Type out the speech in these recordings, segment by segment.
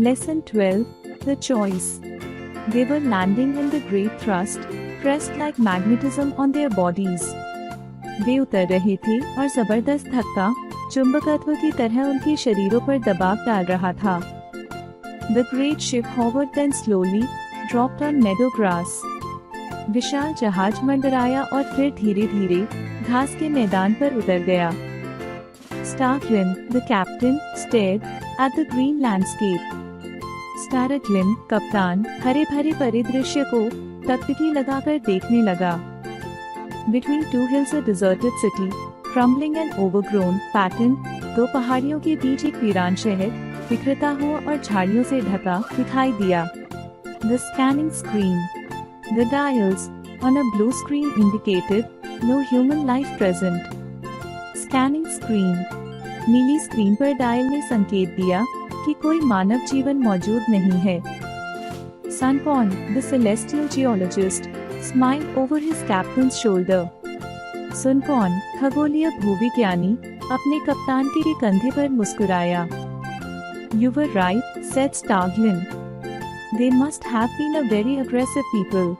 Lesson 12. The Choice. They were landing in the great thrust, pressed like magnetism on their bodies. वे उतर रहे थे और जबरदस्त धक्का चुंबकत्व की तरह उनके शरीरों पर दबाव डाल रहा था. The great ship hovered then slowly dropped on meadow grass. विशाल जहाज मंडराया और फिर धीरे धीरे घास के मैदान पर उतर गया. Starklin, the captain, stared at the green landscape. Starklin, कप्तान, हरे भरे परिदृश्य को टकटकी लगाकर देखने लगा. Between two hills a deserted city, crumbling and overgrown, Patton, दो पहाड़ियों के बीच एक वीरान शहर, बिखरता हुआ और झाड़ियों से ढका दिखाई दिया. The scanning screen. The dials on a blue screen indicated no human life present. Scanning screen. नीली स्क्रीन पर डायल ने संकेत दिया कि कोई मानव जीवन मौजूद नहीं है. Suncorn, the celestial geologist, smiled over his captain's shoulder. Suncorn, खगोलीय भूविज्ञानी, अपने कप्तान के कंधे पर मुस्कुराया. You were right, said Starklin. They must have been a very aggressive people.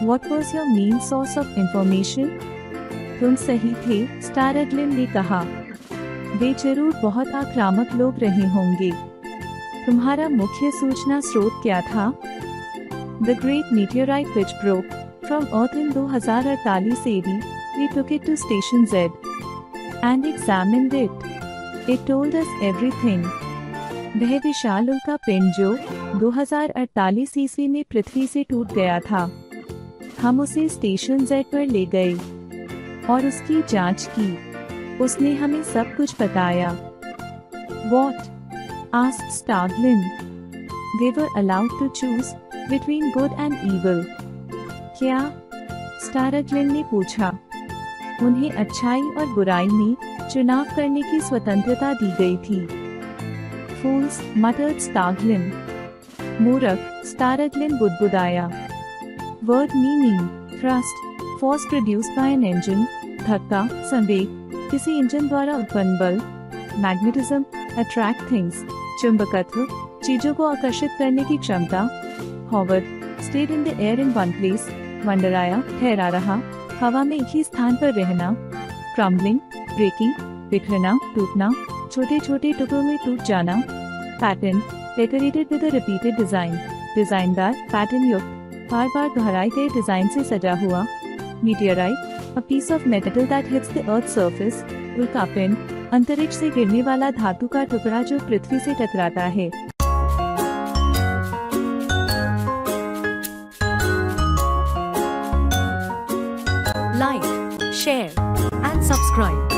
What was your main source of information? तुम सही थे, Starklin ने कहा. वे जरूर बहुत आक्रामक लोग रहे होंगे. तुम्हारा मुख्य सूचना स्रोत क्या था? The great meteorite which broke from Earth in 2048 AD, we took it to Station Z and examined it. It told us everything. वह विशाल उल्का पिंड जो 2048 ईस्वी में पृथ्वी से टूट गया था, हम उसे स्टेशन Z पर ले गए और उसकी जांच की. उसने हमें सब कुछ बताया. What? asked Starklin. They were allowed to choose between good and evil. क्या? Starklin ने पूछा. उन्हें अच्छाई और बुराई में चुनाव करने की स्वतंत्रता दी गई थी. Fools, muttered Starklin. मूर्ख, Starklin बुदबुदाया. Word meaning. Thrust, force produced by an engine. धक्का, संवेग, किसी इंजन द्वारा उत्पन्न बल. मैग्नेटिज्म, अट्रैक्ट थिंग्स, चुंबकत्व, चीजों को आकर्षित करने की क्षमता. Hover, stayed in the air in one place, मंडराया, ठहरा रहा, हवा में एक ही स्थान पर रहना. क्रम्बलिंग, ब्रेकिंग, बिखरना, टूटना, छोटे छोटे टुकड़ों में टूट जाना. Pattern, decorated with a repeated design, डिजाइनदार, पैटर्न युक्त, बार बार दोहराए गए डिजाइन से सजा हुआ. Meteorite, a piece of metal that hits the earth's surface. उल्कापिंड, अंतरिक्ष से गिरने वाला धातु का टुकड़ा जो पृथ्वी से टकराता है. Like, share and subscribe.